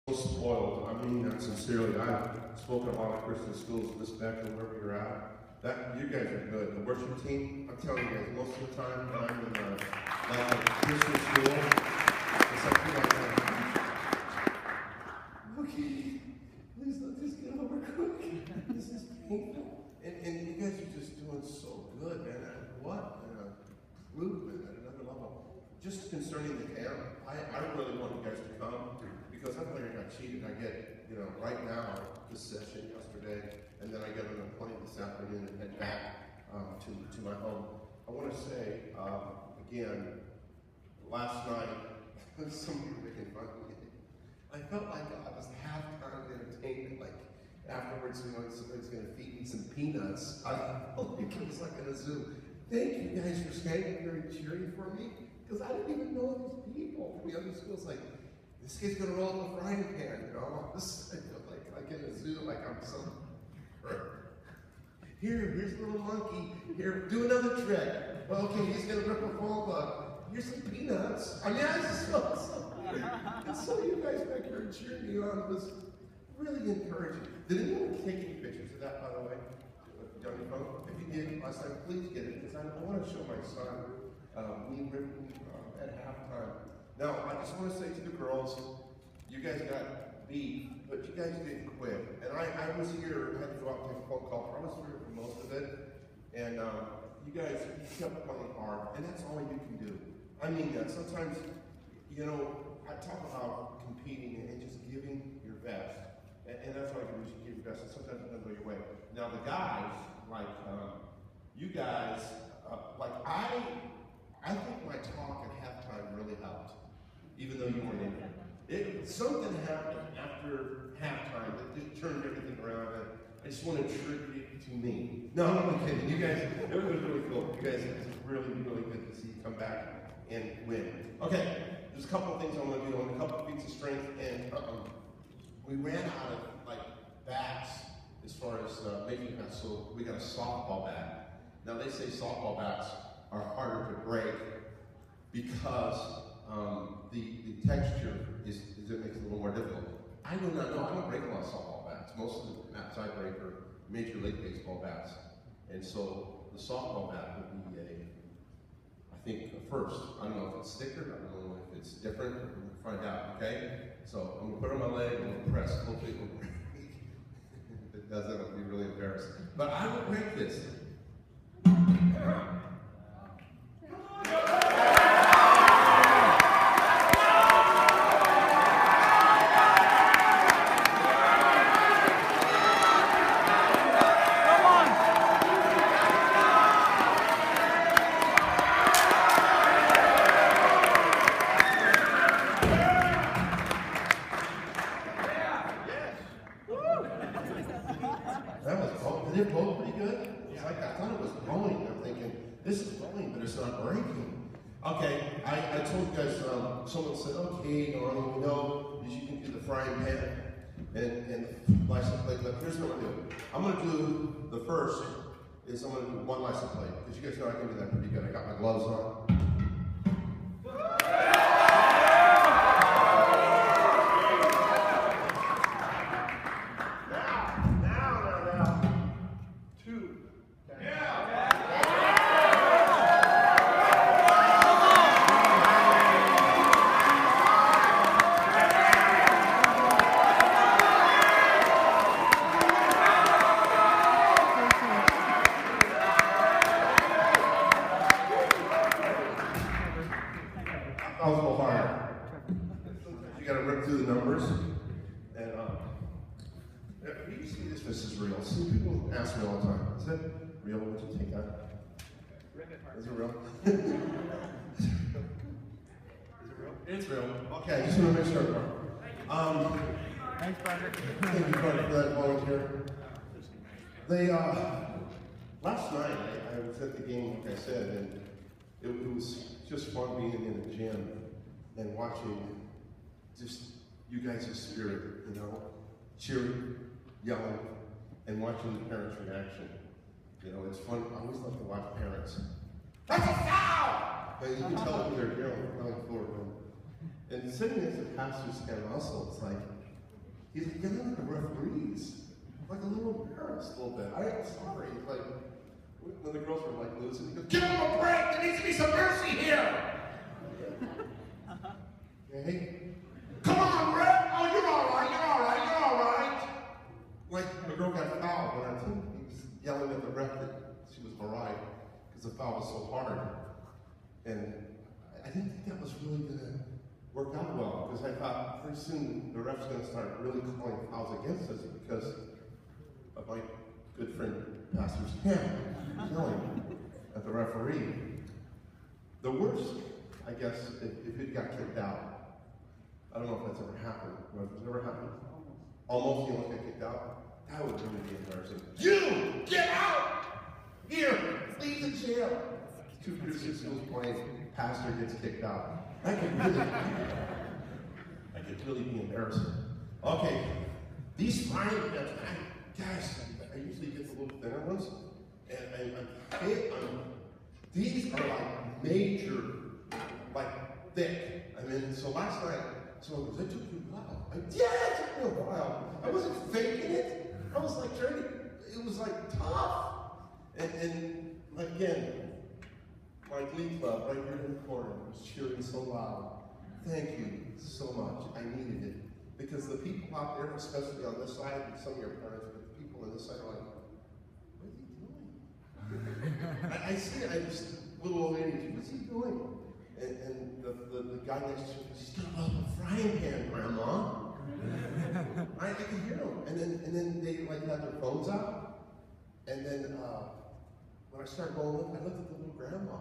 So spoiled. I mean that sincerely. I've spoken at a lot of Christian schools in this Spectrum, wherever you're at. That you guys are good. The worship team, I'm telling you guys, most of the time when I'm in a Christian school, it's something like that. Okay, please let this get over quick. This is painful. And you guys are just doing so good, man. What an improvement at another level. Just concerning the camp, I really want you guys to come because I think I got cheated. I get, right now, this session yesterday, and then I get an appointment this afternoon and head back to my home. I want to say, again, last night, somebody was making fun of me. I felt like I was halftime entertainment, like afterwards, somebody's going to feed me some peanuts. I felt like it was like in a Zoom. Thank you guys for standing there and cheering for me, because I didn't even know these people. The other school's like, this kid's going to roll in the frying pan, I feel like in a zoo, like I'm some. Here's a little monkey. Here, do another trick. Well, okay, he's going to rip a phone book. Here's some peanuts. I just felt so weird. And so you guys back here cheering me on was really encouraging. Did anyone take any pictures of that, by the way? On your phone? If you did last time, please get it, because I want to show my son me ripping at halftime. Now, I just want to say to the girls, you guys got beat, but you guys didn't quit. And I was here, I had to go out and take a phone call. I was here for most of it. And you guys kept playing hard, and that's all you can do. I mean that. Sometimes, I talk about competing and just giving your best. And that's all you can do, is give your best. And sometimes it doesn't go your way. Now, the guys, you guys, I think my talk at halftime really helped, even though you weren't in it. Something happened after halftime that just turned everything around. And I just want to attribute it to me. No, I'm not kidding. You guys, it was really cool. You guys, it's really, really good to see you come back and win. Okay, there's a couple of things I want to do. A couple of feats of strength, and we ran out of bats as far as making bats, so we got a softball bat. Now they say softball bats are harder to break because the texture is it makes it a little more difficult. I do not know. I don't break a lot of softball bats. Most of the bats I break are Major League Baseball bats, and so the softball bat would be I think a first. I don't know if it's thicker. I don't know if it's different. We'll find out. Okay. So I'm gonna put it on my leg and we'll press. Hopefully it will break. If it doesn't, I'll be really embarrassed. But I will break this. Did it blow pretty good? It's like I thought it was blowing. I'm thinking, this is blowing, but it's not breaking. Okay, I told you guys, someone said, okay, Donnie, we know you can do the frying pan and the license plate, but here's what I'm going to do. I'm going to do the first is I'm going to do one license plate, because you guys know I can do that pretty good. I got my gloves on. You got to rip through the numbers, and you see this is real. See, people ask me all the time, is it real? Would you take that? Is it real? Is it real? It's real. Okay, I just want to make sure. Thanks, Patrick. Thank you, Patrick, for that volunteer. They last night I was at the game, like I said, and it was just fun being in the gym and watching just you guys' spirit, cheering, yelling, and watching the parents' reaction. It's fun. I always love to watch parents. That's a foul! And you can tell when they're really forward. And sitting as a pastor's stand also, it's like, he's yelling at the referees. Like a little embarrassed a little bit. I'm sorry. Like, when the girls were like losing, he goes, give him a break! There needs to be some mercy here! Okay? Come on, ref! Oh, you're alright. Like, the girl got fouled, and I think he was yelling at the ref that she was alright, because the foul was so hard. And I didn't think that was really going to work out well, because I thought pretty soon the ref's going to start really calling fouls against us because of my good friend Pastor's hand yelling at the referee. The worst, I guess, if it got kicked out. I don't know if that's ever happened. Has it ever happened? Almost you almost get kicked out. That would really be embarrassing. You get out! Here, leave the jail. 2 Christian schools playing, pastor gets kicked out. That could really be embarrassing. Okay, these frying pans, guys, I usually get the little thinner ones, and these are like major, like thick. I mean, so last night, someone goes, it took you a while. Yeah, it took me a while. I wasn't faking it. I was like trying to, it was like tough. And again, my glee club right here in the corner was cheering so loud. Thank you so much. I needed it. Because the people out there, especially on this side, and some of your parents, but the people on this side are like, what is he doing? I see it, I just, little old lady, what's he doing? And the guy next to him, he's got a frying pan, Grandma. I can hear him. And then they like had their phones out. And then when I started going up, I looked at the little grandma.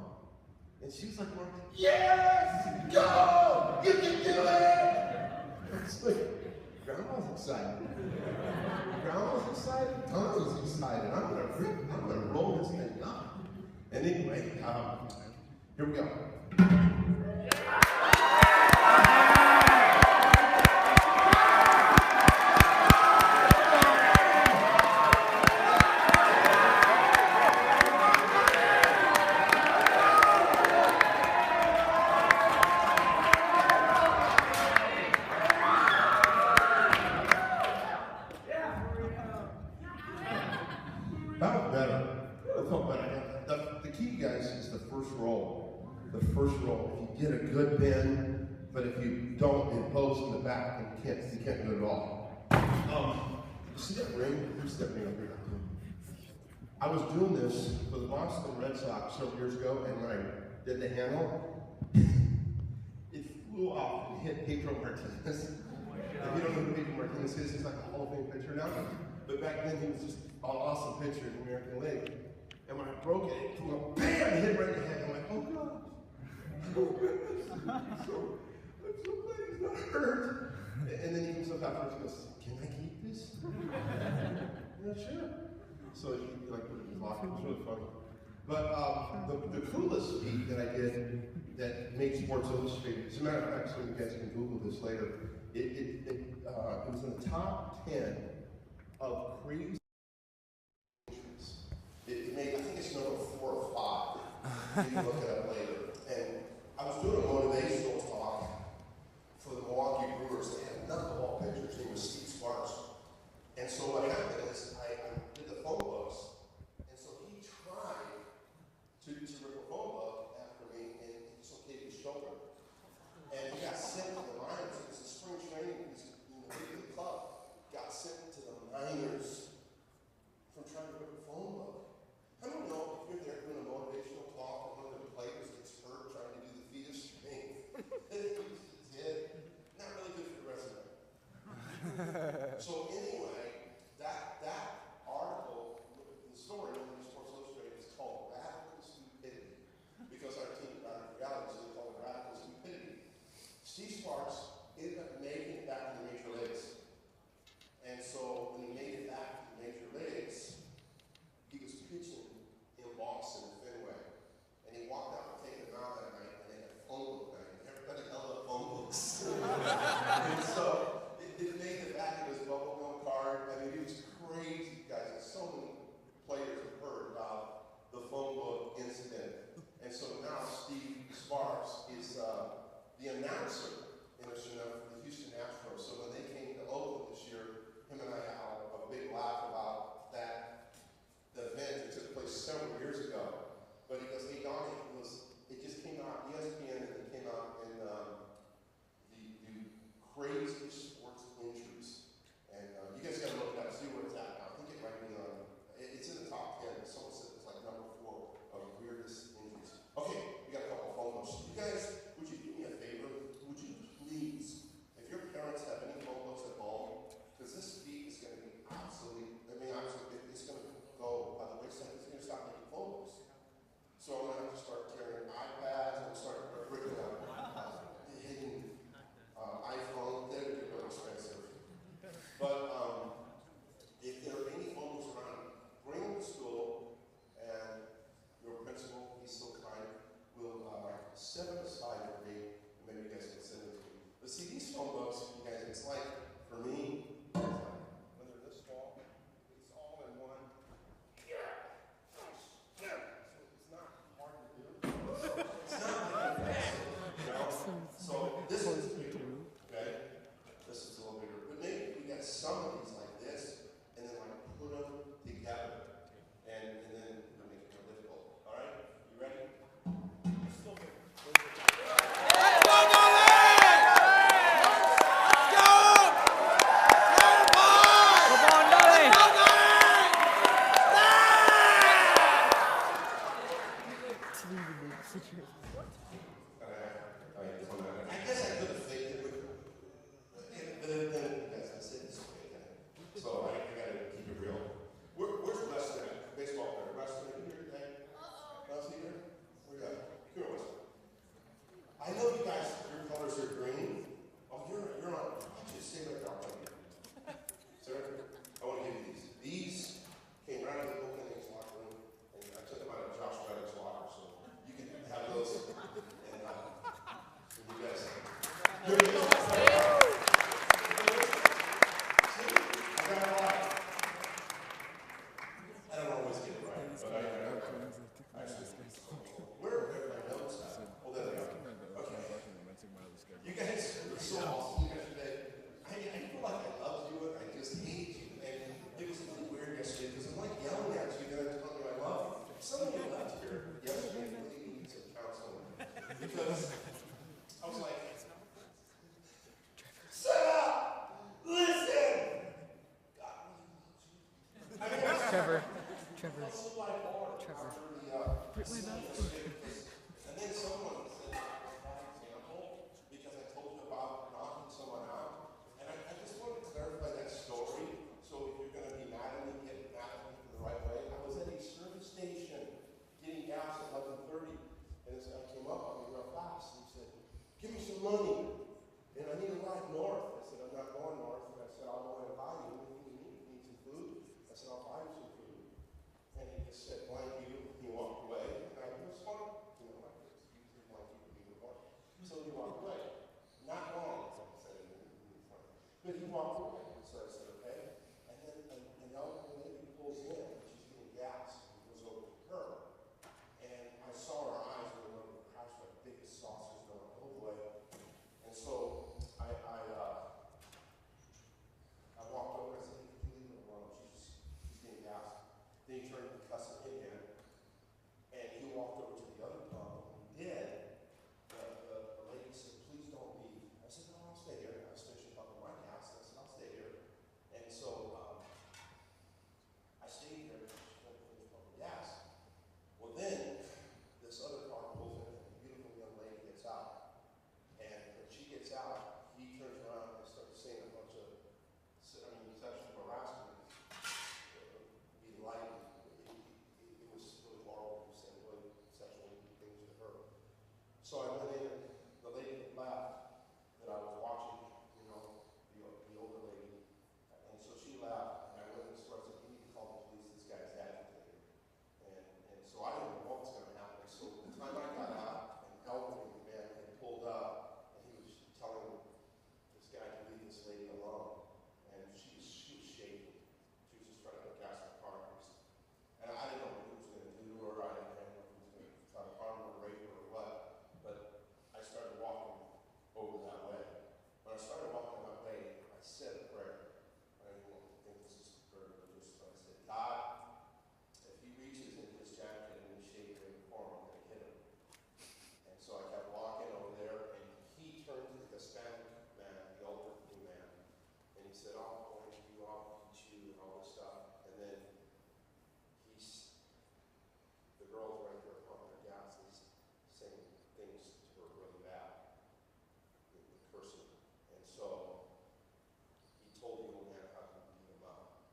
And she was like, yes! Go! You can do it! It's like, Grandma's excited. Grandma's excited. Donnie's excited. I'm gonna roll this thing up. And anyway, here we go. That was better. That felt better. The key, guys, is the first roll. The first roll. If you get a good bend, but if you don't, it pulls in the back, and you can't do it at all. You see that ring? Who's that ring up here? I was doing this for the Boston Red Sox several years ago, and when I did the handle, it flew off and hit Pedro Martinez. If you don't know who Pedro Martinez is, he's like a Hall of Fame pitcher now. But back then, he was just an awesome pitcher in the American League. And when I broke it, it flew up, bam, it hit right in the head. I'm like, oh God. Oh goodness. I'm so glad he's not hurt. And then he comes up afterwards and goes, can I keep this? Yeah, sure. So he like put it in his locker. It was really funny. But the coolest feat that I did that made Sports Illustrated, as a matter of fact, so you guys can Google this later, it was in the top 10 of crazy entries. It made, I think it's number 4 or 5. You can look it up later. And I was doing a motivational talk for the Milwaukee Brewers. They had knuckleball pitcher. His name was Steve Sparks. And so what happened is I did the phone books. And so he tried to rip a phone book after me and dislocated his shoulder. And he got sent to the minors. It was a spring training. He was in the big club. Got sent to the minors from trying to rip a phone book. I don't know if you're there doing a motivational talk and one of the players gets hurt trying to do the feat of strength. He did. Not really good for the resume. So anyway, that article, the story in Sports Illustrated is called Radical Stupidity. Because our team, our reality is called Radical Stupidity. Steve Sparks ended up making it back to the major leagues. And so when he made it back to the major leagues, he was pitching in Boston, Fenway. And he walked out to take him out that night, and they had phone book night. And everybody held up phone books. And so it made it back in his bubble gum card. I mean, it was crazy, guys. And so many players have heard about the phone book incident. And so now Steve Sparks is the announcer in for the Houston Astros. So when they came to Oakland this year, money, and I need a ride north. I said, I'm not going north. And I said, I'll go and buy you anything you need. You need some food? I said, I'll buy you some food. And he just said, blank you. He walked away. And I was fine. You know, like this. Usually blank you when you were So he walked away. Not long, as I said, but he walked away. So I said, okay. And then an elderly lady pulls in, and she's getting gas, and goes over to her. And I saw her eyes go over the house like big as saucers going, oh boy. And so I walked over and I said, hey, could you leave her alone? She's getting gas. Then he turned to cuss at me again. And he walked over to the other pump, and he did. The lady said, please don't leave. I said, no, I'll stay here. I was finishing up with my gas. I said, I'll stay here. And so I stayed here. She went to finish pumping gas. Well, then this other car pulls in, and a beautiful young lady gets out. And when she gets out, he turns around and starts saying a bunch of, sexual harassment. He lied. It was really horrible. He was saying really sexual things to her. So I went in, and the lady laughed that I was watching, the older lady. And so she laughed, and I went in the store and said, you need to call the police, this guy's agitated. And so I didn't know what was going to happen. So by the time I got out, an elderly man had pulled up, and he was telling this guy to leave this lady alone. And she was shaking. She was just trying to put gas in the car. And I didn't know what he was going to do to her. I didn't know if he was going to try to harm her, rape her, or what. But I started walking over that way. When I started walking that way, I said a prayer. I didn't think this is very religious, but I said, God, if he reaches into his jacket in any shape or form, I'm going to hit him. And so I kept walking over there, and he turned to the Hispanic man, the elderly man, and he said, I'll point you, I'll beat you, and all this stuff. And then the girl's right there pumping her gas, and he's saying things to her really bad, in person. And so he told the old man how to beat him up.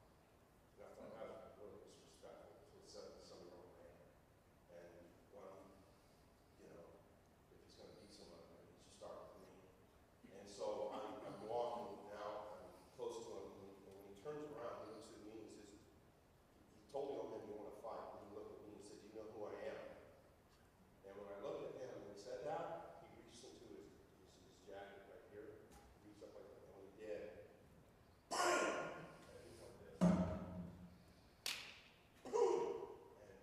And I thought that was really disrespectful to a 77-year-old man. And if he's going to beat someone, he should start with me. And so I'm walking now, I'm close to him, and when he turns around, he looks at me and he says, he told the old man, you want to fight? And he looked at me and said, do you know who I am? And when I looked at him and he said that, he reached into his jacket right here, he reached up like that, and when he did, BAM! And he went this. Boom! And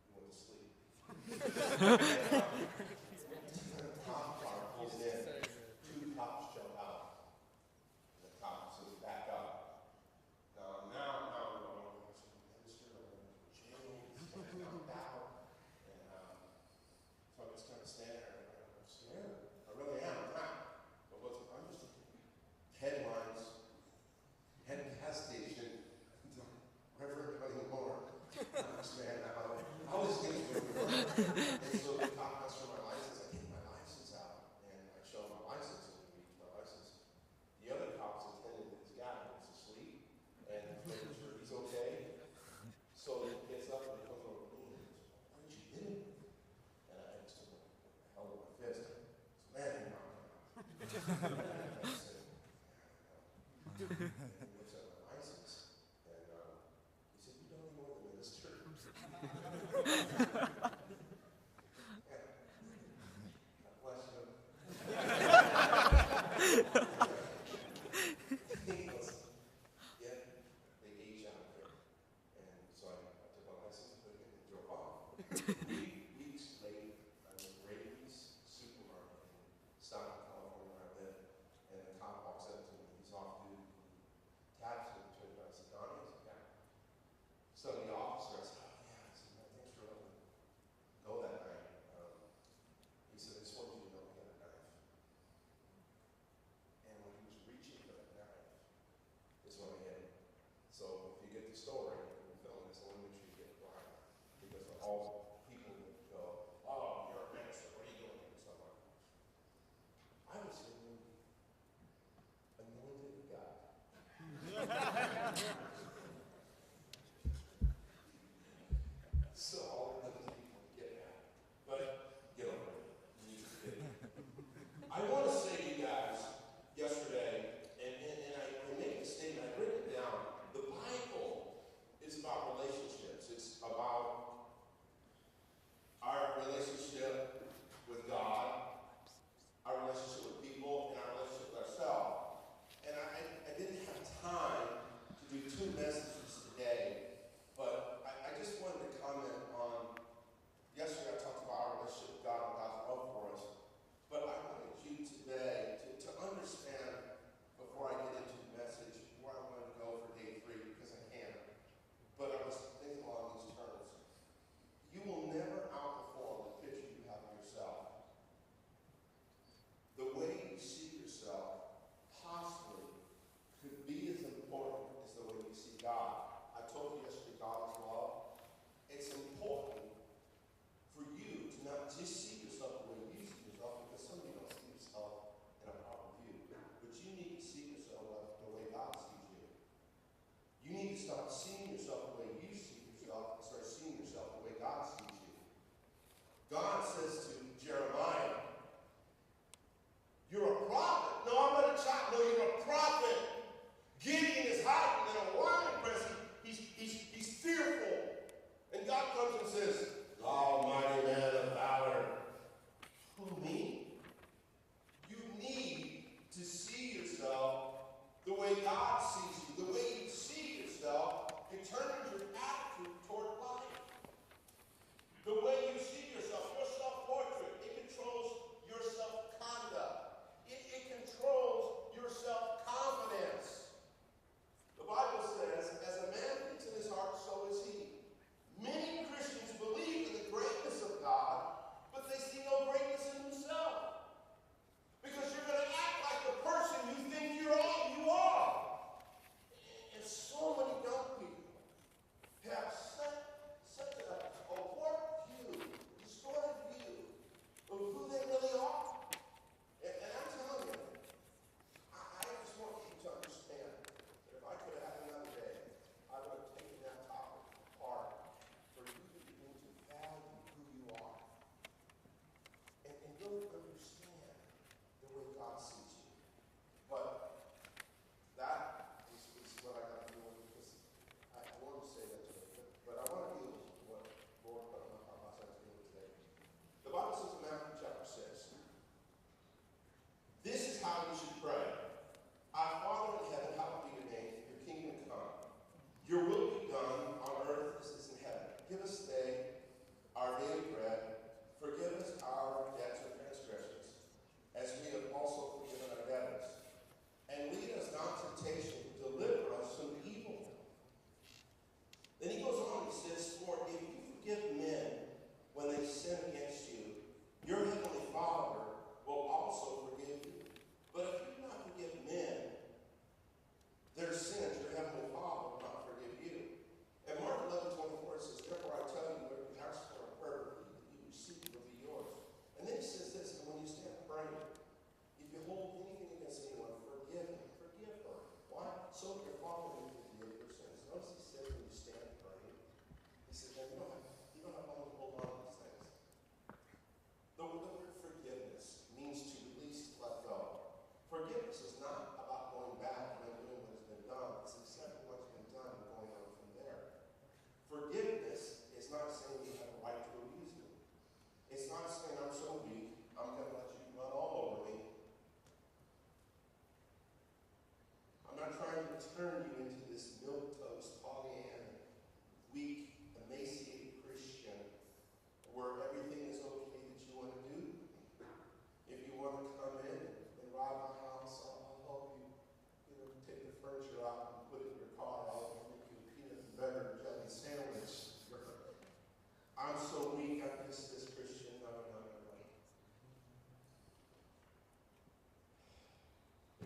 he went to sleep. The cop car pulls in, two cops jump out. The cop says, back up. Now I'm going, minister, I'm going to jail, he's going to knock out. And so I'm just kind of standing there, and I'm scared. I really am, I'm not. But I'm just headlines, head gas station, Reverend Donnie Moore, next man out. All these things were going on. And so the cop asks for my license. I get my license out, and I show him my license, and he reads my license. The other cop's attending to this guy who's asleep, and making sure he's okay. So he gets up and he comes over to me and he goes, why did you hit him? And I just held up my fist. I said, man, you're not going to. And I said, he looks at my license, and he said, you don't know the minister. God bless him. He goes, yeah, they age out here. And so I took my license, put it in, and drove off. Weeks later, I'm in Brady's supermarket in Stockton, California, where I live, and the cop walks up to me. He's off duty.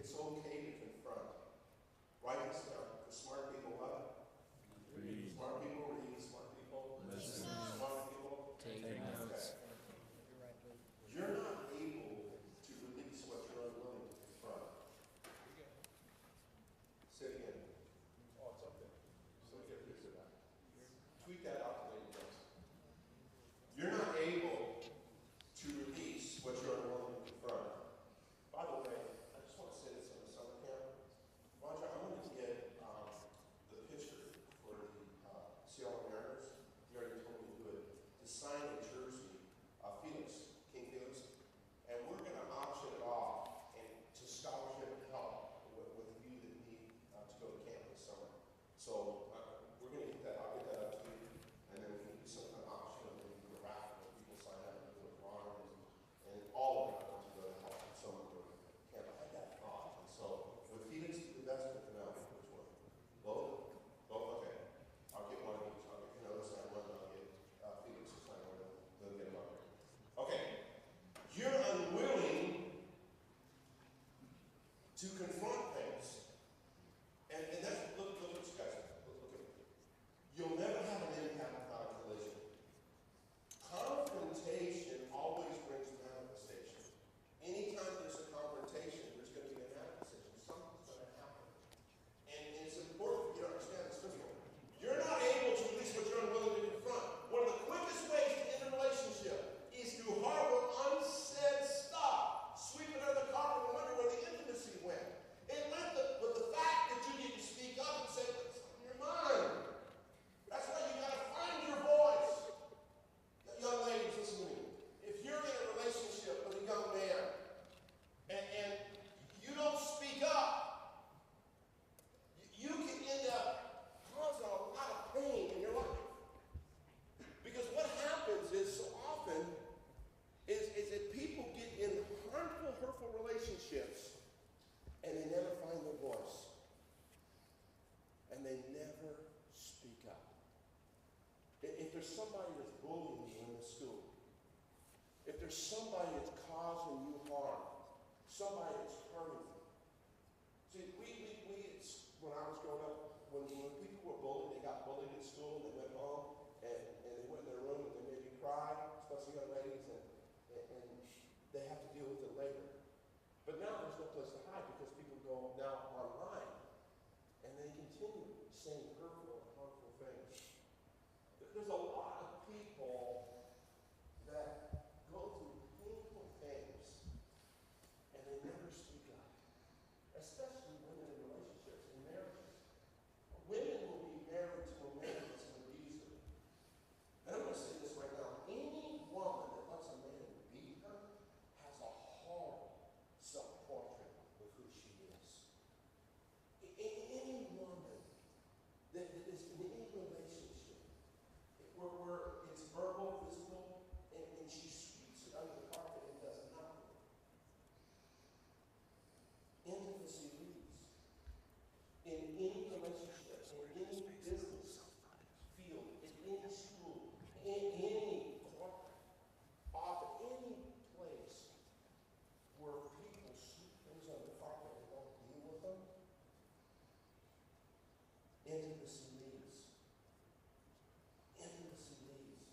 It's okay to confront. Write this down. For smart people, what? Read. Smart people read. Smart people Listen. Smart people Take notes. You're not able to release what you're unwilling to confront. Say it again. Oh, it's up there. So we get this about. Tweet that out to ladies. You're not able to release what you're unwilling to confront. By the way, I just want to say this on the summer camp. Roger, I wanted to get the picture for the Seattle Mariners. You already told me to do it. To sign a jersey, Felix, King Felix, and we're going to auction it off and to scholarship help with you that need to go to camp this summer. So we're going to get that. I'll get that up to you, and then we can do some kind of auction, and then we can do a raffle where people sign up and do a drawing, and all of it to go to help someone go to camp. I had that thought, and so with Felix, that's good to know. Which one? Both? Both? Okay. I'll get one of each. I'll get another sign one, and I'll get Felix to sign one. They'll get them up there. Okay. You're unwilling to confront things. And that's, look at this, guys. Look at it. You'll never have an impact without a collision. Confrontation always brings manifestation. Anytime there's a confrontation, there's going to be a manifestation. Something's going to happen. And it's important for you to understand this principle. You're not able to release what you're unwilling to confront. One of the quickest ways to end a relationship is to harbor unsaid stuff. Sweep it under the carpet and wonder where the intimacy went. It went with the fact that you need to speak up and say what's on your mind. That's why you got to find your voice. Young ladies, listen to me. If you're in a relationship with a young man and you don't speak up, you can end up causing a lot of pain in your life. Because what happens is so often is that people get in harmful, hurtful relationships and they never find their voice. And they never speak up. If there's somebody that's bullying you in the school, if there's somebody that's causing you harm, somebody that's hurting you. See, when I was growing up, when people were bullied, they got bullied in school, and they went home, and they went in their room, and they made you cry, especially young ladies, and they have to deal with it later. But now there's no place to hide because people go now online, and they continue saying hurtful and harmful things. There's a lot of people that go through painful things, and they never speak up. Especially women in relationships, in marriages. Women will be married to a man that's an abuser. And I'm going to say this right now. Any woman that lets a man beat her has a horrible self-portrait of who she is. Any woman that is in any relationship where it's verbal, physical, and she sweeps it under the carpet and does nothing. Intimacy leads. In any relationship, in any business field, in any school, in any corporate office, any place where people sweep things under the carpet and don't deal with them, intimacy leads. Intimacy leads.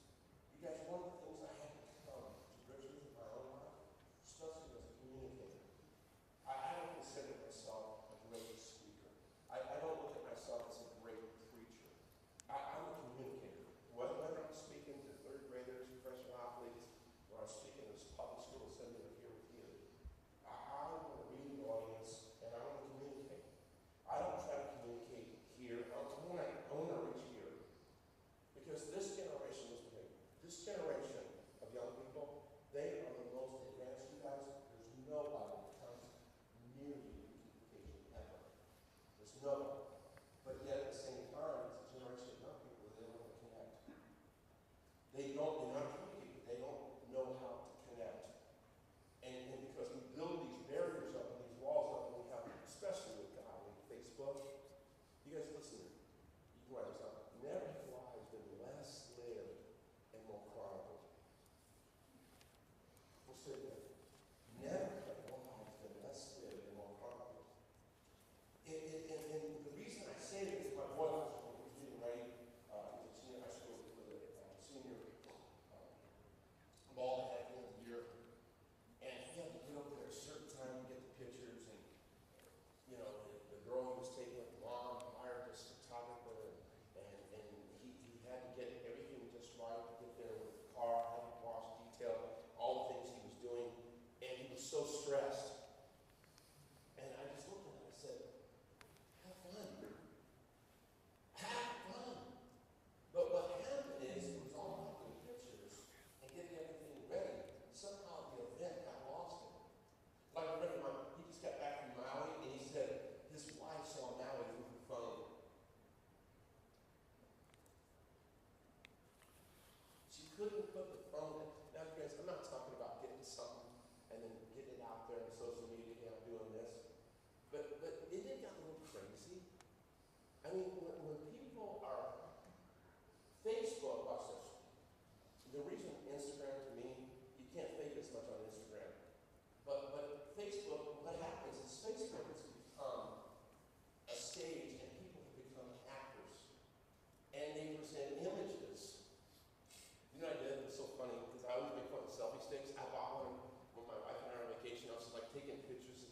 You guys, one of the things I had to come to grips with in my own life, especially as a communicator, I don't consider myself a great speaker. I don't look at myself as a great preacher. I'm a communicator. Whether I'm speaking to third graders, professional athletes, or I'm speaking to public school assembly here with you, I want to read the audience and I want to communicate. I don't try to communicate here. I want to reach here. Because this generation, listen to me, this generation of young people, they are the most advanced. You guys, there's nobody that comes near you in communication ever. There's nobody. But yet at the same time, it's a generation of young people that they don't want to connect. They're not communicating. They don't know how to connect. And because we build these barriers up and these walls up, and we have, especially with God and Facebook, you guys listen to me. You can write this up. Never have lives been less lived and more chronicled. We'll say that. Never have lives been less lived and more chronicled.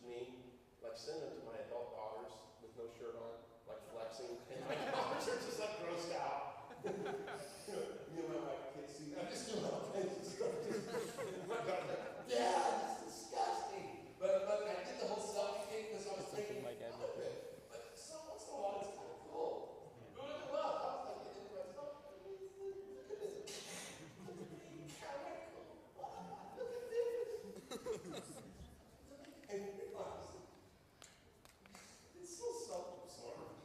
me, like sending them to my adult daughters with no shirt on, like flexing, and my daughters are just like grossed out. Me and my wife can't see that. I'm just doing all kinds of stuff. My daughter's like, Dad, this is disgusting. But I did the whole selfie thing because I was thinking, my dad oh, but so once in a while it's kind of cool. Doing it well. I was like, getting into myself. Look at this. Look at me. Kind of cool. Wow, look at this. And realize it's so self-absorbing.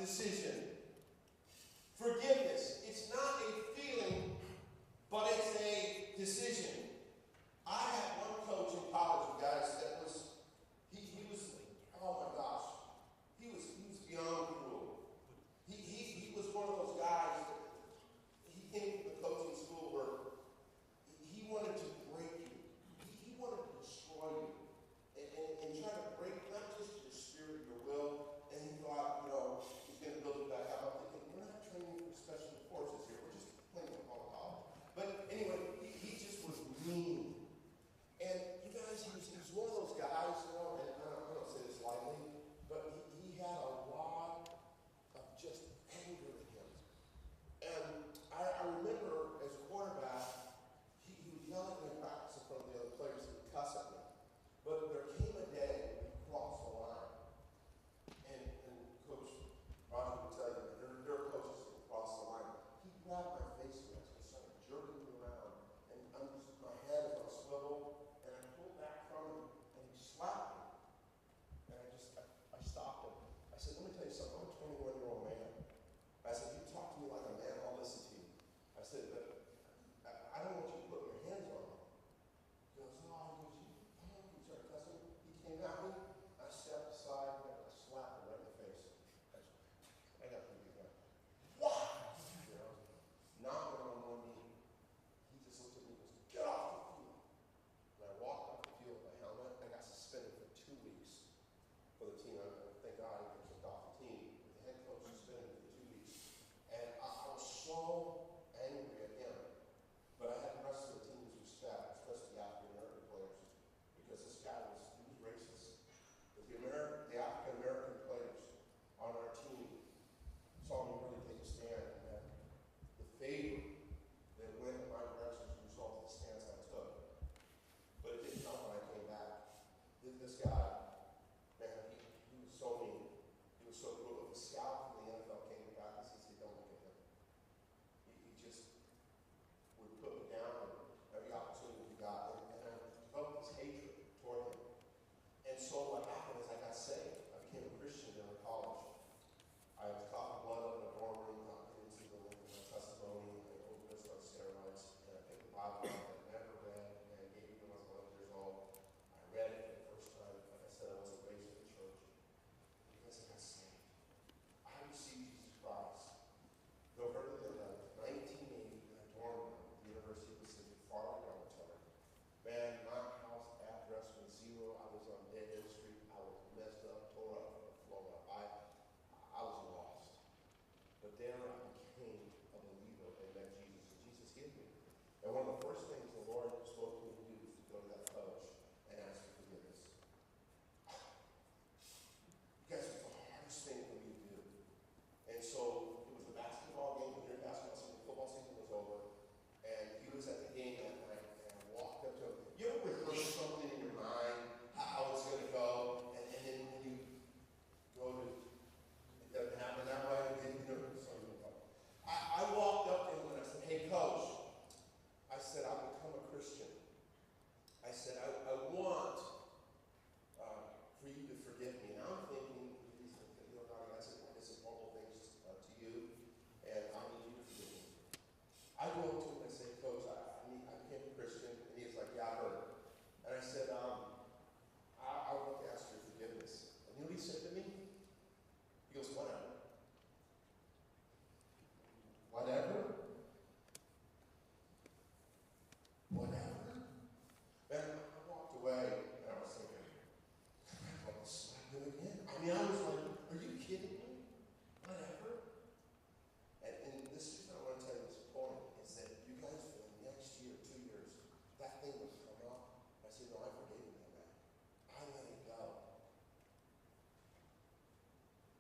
decision. Forgiveness. It's not a feeling, but it's a decision. I had one coach in college, you guys, that was, he was, oh my gosh, he was beyond cruel. He was one of those guys that, he came from the coaching school where he wanted to break you. He wanted to destroy you and try to break not just your spirit, your will, and he thought, he's going to build it back up. I'm thinking, we're not training for special forces here. We're just playing football college. But anyway, he just was mean. And you guys, he was one of those guys, and I don't say this lightly, but he had a lot of just anger in him. And I remember as a quarterback, he would yell at me in practice in front of the other players and would cuss at me. But there came a day when he crossed the line. And Coach Roger would tell you, there are coaches that cross the line. He grabbed my face and started jerking me around. And my head is on a swivel. And I pulled back from him and he slapped me. And I stopped him. I said, let me tell you something. I'm a 21-year-old man. I said, you talk to me like a man, I'll listen to you. I said, but I don't want you to put your hands on me. He goes, oh, he started cussing. He came at me. I stepped aside and I slapped him right in the face. I got pretty big gun. What? Knocked him on one knee. He just looked at me and goes, get off the field. And I walked off the field with my helmet. I got suspended for 2 weeks for the team. Thank God I didn't get kicked off the team. The head coach suspended me for 2 weeks. And I was so angry at him. But I had the rest of the team's respect, especially the African American players, because this guy was racist. But the African American players on our team saw me really take a stand, and the favor that went in my direction as a result of the stance I took. But it didn't help when I came back. This guy, man, he was so mean. He was so cruel. If a scout from the NFL came to practice, he said, don't look at him. He just would put me down every opportunity he got. And I developed this hatred toward him. And so what happened is I got saved. I became a Christian during college. I was caught in blood up in a dorm room, not getting to the length of my testimony. I overdosed on steroids, and I picked the Bible up that I never read, and I gave it when I was 11 years old. I read it for the first time. Like I said, I wasn't raised in the church. Because I got saved. I received Jesus Christ. November the 11th, 1980, in a dorm room at the University of Pacific, Farley Dormitory. Man, my house address was 0. I was on Dead End Street. I was messed up, tore up, blown up. I was lost. But there I became a believer and met Jesus, and Jesus healed me. And one of the first things the Lord spoke to me to do was to go to that coach and ask for forgiveness. You guys, it was the hardest thing for me to do. And so it was the basketball game, the junior basketball season, the football season was over, and he was at the game that night, and I walked up to him. You ever rehearse something in your mind, how it's going to go, and then when you go to, it doesn't happen that way, and then I walked up to him and I said, hey, coach, I said, I've become a Christian. I said, I want for you to forgive me. And I'm thinking, Donnie, I said some horrible things to you, and I need you to forgive me. I go up to him and I say, Coach, I became a Christian, and he was like, yeah, I heard it. And I said, I want to ask your forgiveness. And you know what he said to me? He goes, whatever. Whatever? Whatever? Man, I walked away and I was thinking, I want to slap him again. I mean, I was like, are you kidding me? Whatever? And this is what I want to tell you this point, is that you guys for the next year, 2 years, that thing would come up. I said, no, I forgave him that man. I let it go.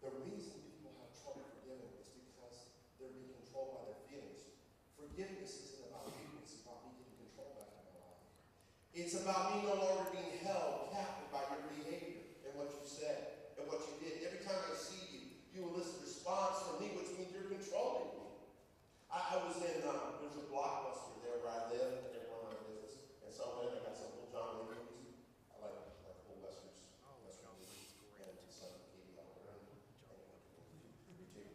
The reason people have trouble forgiving is because they're being controlled by their feelings. Forgiveness isn't about you, it's about me getting control back in my life. It's about me no longer being held captive by your behavior and what you said and what you did. Every time I see you, you elicit a response from me, which means you're controlling me. I was in, there's a Blockbuster there where I live, and everyone in my business, and so I got some little John Wayne movies. I like old westerns, western movies, and some Katie Oliver, and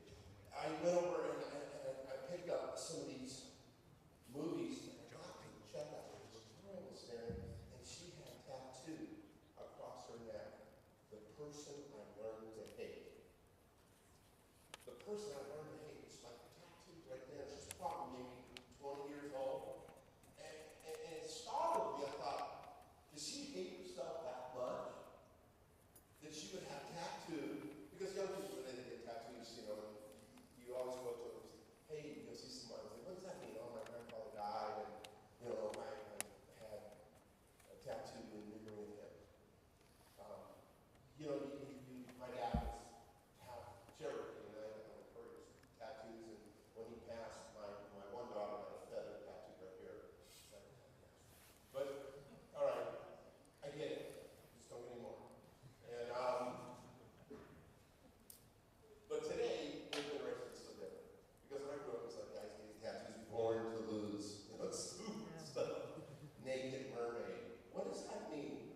person I learned to hate. It's like tattoos right there. She's probably maybe 20 years old. And it startled me. I thought, does she hate herself that much that she would have tattooed? Because young people, when they get tattoos, you know, you always go up to them and say, hey, you'll see someone and say, what does that mean? Oh, my grandfather died, and, you know, I had a tattoo in memory of him. You know, my dad was half Cherokee, and I encouraged tattoos, and when he passed, my one daughter had a feather tattoo right here. But, all right, I get it. Just don't get any more. And, but today, the generation is so different. Because when I grew up, it was like guys getting tattoos, born to lose, you know, stupid stuff. Naked mermaid. What does that mean?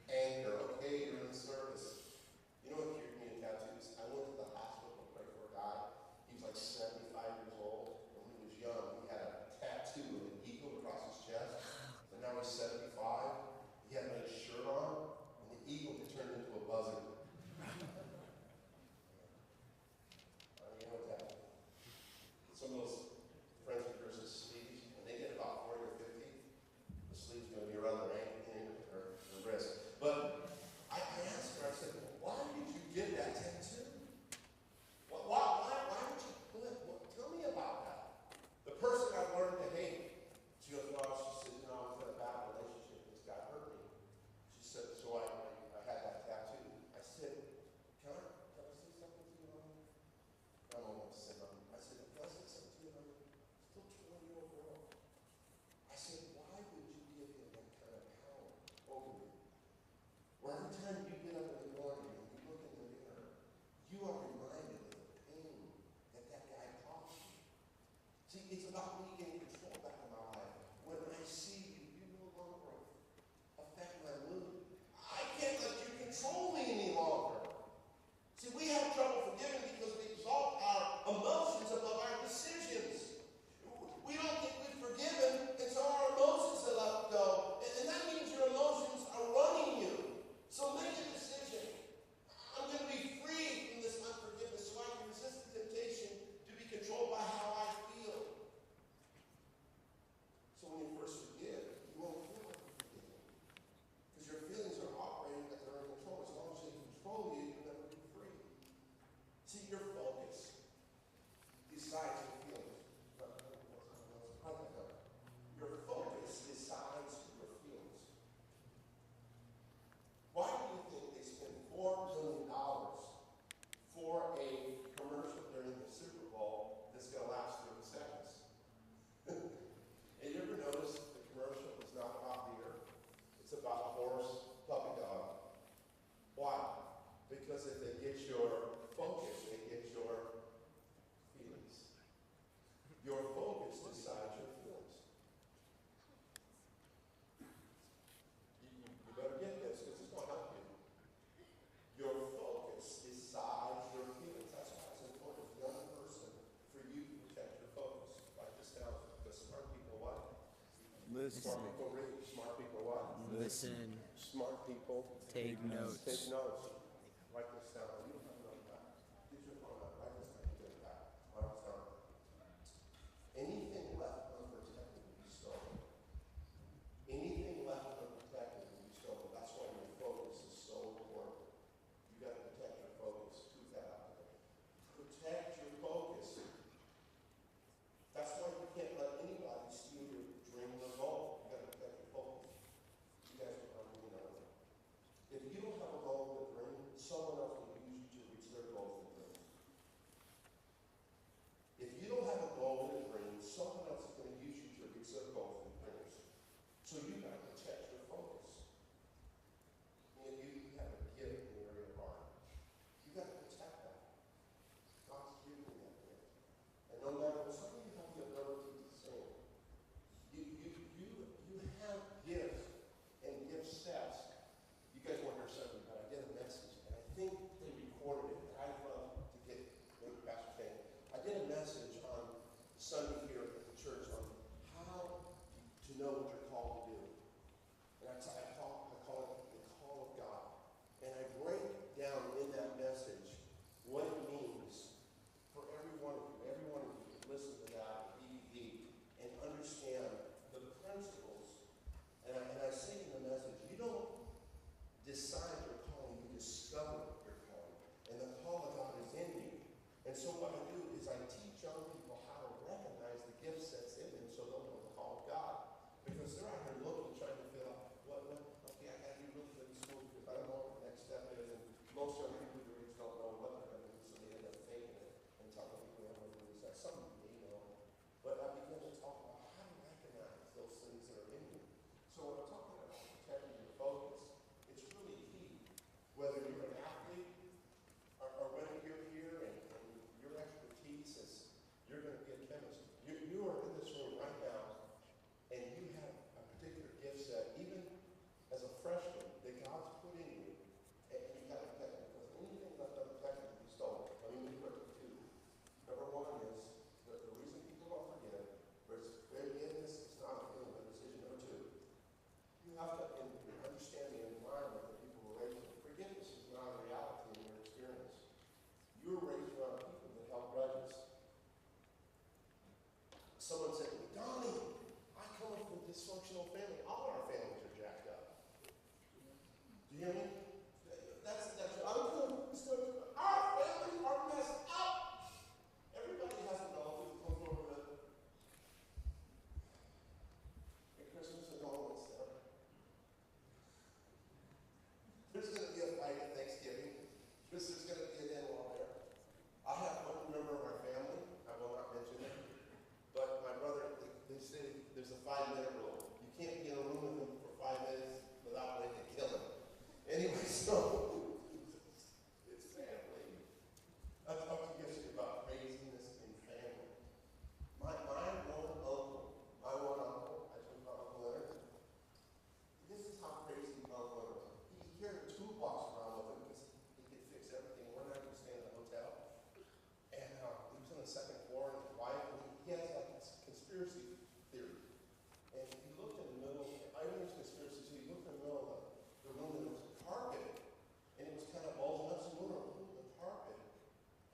Anchor, okay, you're in service. You know what cured me in tattoos? I went to the hospital to pray for a guy. He was like 75 years old. And when he was young, he had a tattoo of an eagle across his chest. And now he's 75. He had a nice shirt on, and the eagle had turned into a buzzard. You know what that is? Some of those friends of yours with sleeves, when they get about 40 or 50, the sleeve's going to be around their ankle or their wrist. But I asked her, I said, why did you get that tattoo? Why did you pull it? Tell me about that. The person I learned to hate. She goes, well, she said, you know, I was in a bad relationship. This guy hurt me. She said, so I had that tattoo. I said, can I say something to you, Mom? I don't want to say nothing. I said, can I say something to you, Mom? Still 20-year-old girl. I said, why would you give him that kind of power over you? Where every time you get up in the morning and you look in the mirror, you are reminded of the pain that guy caused you. See, it's about me getting control back in my life. When I see you, you no longer affect my mood. I can't let you control me any longer. See, we have trouble forgiving because we exalt our emotions above our decisions. We don't think we've forgiven, and so our emotions are let go. And that means your emotions are running you. So make a decision. I'm going to be free from this unforgiveness so I can resist the temptation to be controlled by how I feel. So when you first forgive, you won't feel like you're forgiven. Because your feelings are operating like they're in control. As long as they control you, you'll never be free. See, your focus decides your feelings. Your focus decides your feelings. Why do you think they spend $4 billion for a commercial during the Super Bowl that's going to last 30 seconds? And you ever notice the commercial is not about beer? It's about horse, puppy dog. Why? Because if they get your focus, they get your feelings. Your focus decides your feelings. You better get this because it's going to help you. Your focus decides your feelings. That's why it's important as a young person for you to protect your focus. Write this down because smart people what? Listen. Smart people read. Smart people what? Listen. Smart people Take notes. take notes. Write this down. You don't have to know that. Get your phone out. Write this down. Get it back. Write this down. Anything left unprotected will be stolen. Anything left unprotected will be stolen. That's why your focus is so important. You got to protect your focus. Who's that out there? Protect your focus. That's why you can't let anybody steal your dream or goal. You got to protect your focus. You guys are, if you don't have a goal and a dream, so what I do is I teach young people how to recognize the gifts that's in them so they'll know the call of God. Because they're out here looking, trying to figure out, okay, I got to be really good in school because I don't know what the next step is. And most young people their age don't know what they're going to do, so they end up faking it and telling people they're going to do this. That's something you know. But I begin to talk about how to recognize those things that are in you. So when I'm talking about protecting your focus, it's really key. Whether you're an athlete or whether you're here and your expertise is you're going to be a chemist. You are in this room right now, and you have a particular gift set, even as a freshman, that God's put in you, and you got to protect it. Because anything that's not protected can be stolen. Let me be quick with two. Number one is the reason people don't forget forgiveness is not a feeling, but a decision. Number two, you have to understand the environment that people were raised in. Forgiveness is not a reality in your experience. You were raised around people that held grudges. Someone said to me, Donnie, I come from a dysfunctional family. All our families are jacked up. Do you hear me? That's I'm cool. Our families are messed up. Everybody has to know who comes over at Christmas and all that stuff. There's going to be a fight at Thanksgiving. There's going to be an in-law there. I have one member of our family. I will not mention it. But my brother, they say there's a 5-minute rule. You can't be in a room with him for 5 minutes without waiting to kill him. Anyway, so it's family. I talked to you yesterday about craziness in family. My one uncle, I told my Uncle Leonard, this is how crazy Uncle Leonard was. He carried a toolbox around with him because he could fix everything. One night we were staying in a hotel, and he was on the second floor, and his wife, and he has like this conspiracy theory. And he looked in the middle, I know it's conspiracy, so he looked in the middle of the room, and there was a carpet, and it was kind of bulging up, so we were on the carpet.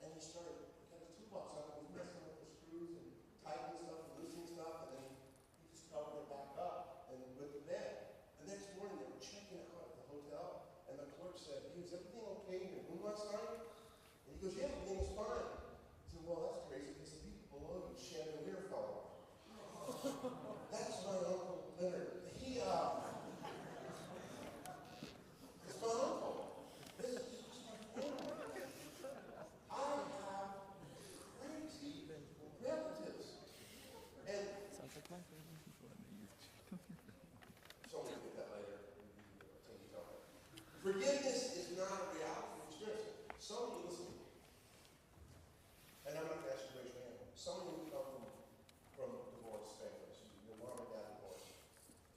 And he started, got his toolbox out, and he was messing with the screws and tightening stuff and loosening stuff, and then he just covered it back up and went to bed. The next morning, they were checking out at the hotel, and the clerk said, hey, was everything okay in your room last night? And he goes, yeah, everything was fine. He said, well, that's crazy, because the people below you chandelier fell off. That's my Uncle Leonard. He's my uncle. This is just my family. I have crazy relatives. And Sounds like my family. someone will get that later. Forgiveness is not a reality experience. Some of you listen, and I'm not going to ask you to raise your hand. Some of you come from divorced families. Your mom and dad divorced.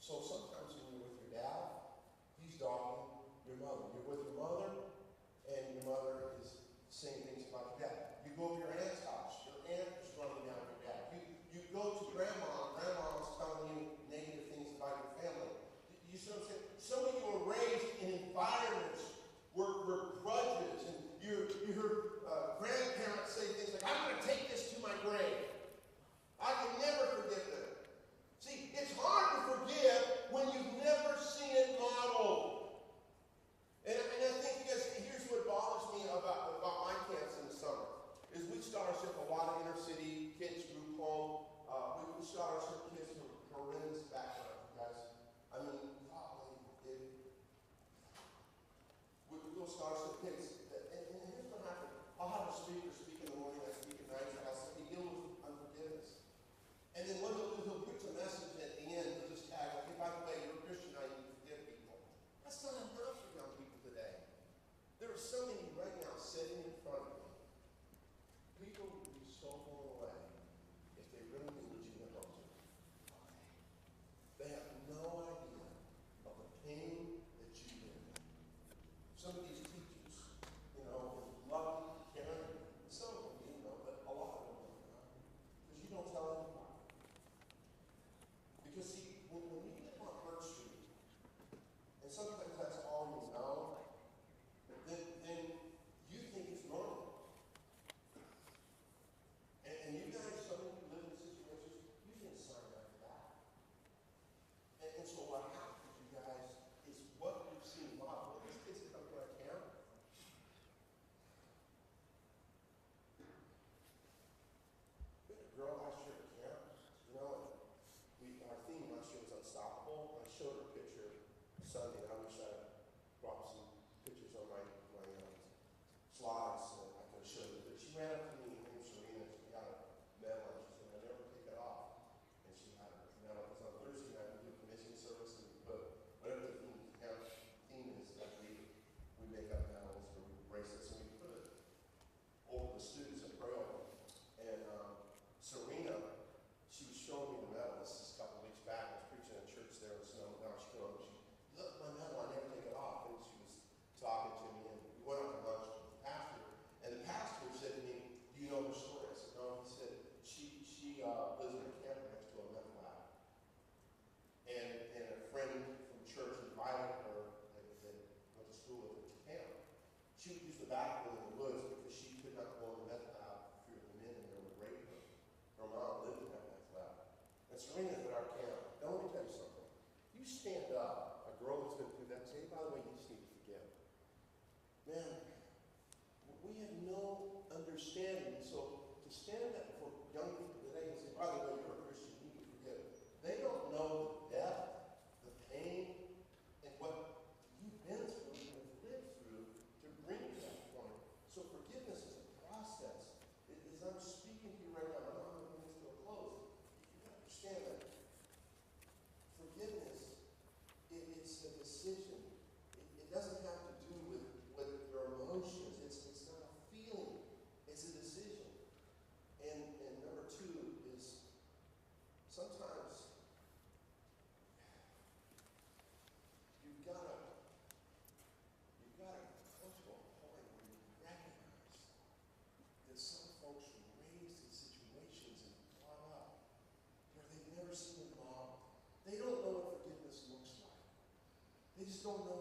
So sometimes when you're with your dad, he's dogging your mother. You're with your mother, and your mother is saying things about your dad. You go to your aunt's house. Your aunt is running down your dad. You go to grandma, and grandma is telling you negative things about your family. You see what I'm saying? Some of you were raised in environments where grudges, and you heard grandparents say things like, I'm going to take this to my grave. I can never forget them. See, it's hard to forgive when you've never seen it modeled. And I think, you guys, here's what bothers me about my camps in the summer, is we start Sunday, and I wish I brought some pictures on my slides that I could have showed you. But she ran up to me, her name was Serena, she got a medal, and she said, "I never take it off." And she had a medal, because on Thursday night we do a commission service, and we put whatever the theme is that we make up medals or bracelets, and we put it over the students and pray over them. And Serena, she was showing me the medal. This is a couple weeks back. I was preaching at church there in the snow. Now she came over. She look, my medal. I never take it off. And she was talking to me, and we went out to lunch with the pastor. And the pastor said to me, "Do you know her story?" I said, "No." He said, "She lives in a camp next to a meth lab, and a friend from church invited her that went to school at the camp. She would use the bathroom in the woods because she could not go in the meth lab if the men in there would rape her. Her mom lived in that meth lab. And Serena's at our camp. Now let me tell you something. You stand up, a girl that's been through that, and say, "By the way, you just need to forgive." Man, we have no understanding. So to stand up before young people today and say, "By the way, you're a Christian, you need to forgive." They don't know the depth, the pain, and what you've been through and have lived through to bring you to that point. So forgiveness is a process. As I'm speaking to you right now, I'm not going to bring this to a close. You got to understand that forgiveness, it's a decision. It doesn't have to do with your emotions. It's not a feeling. It's a decision. And number two is sometimes you've got to come to a point where you recognize that some folks were raised in situations and brought up where they've never seen a model. They don't know what forgiveness looks like. They just don't know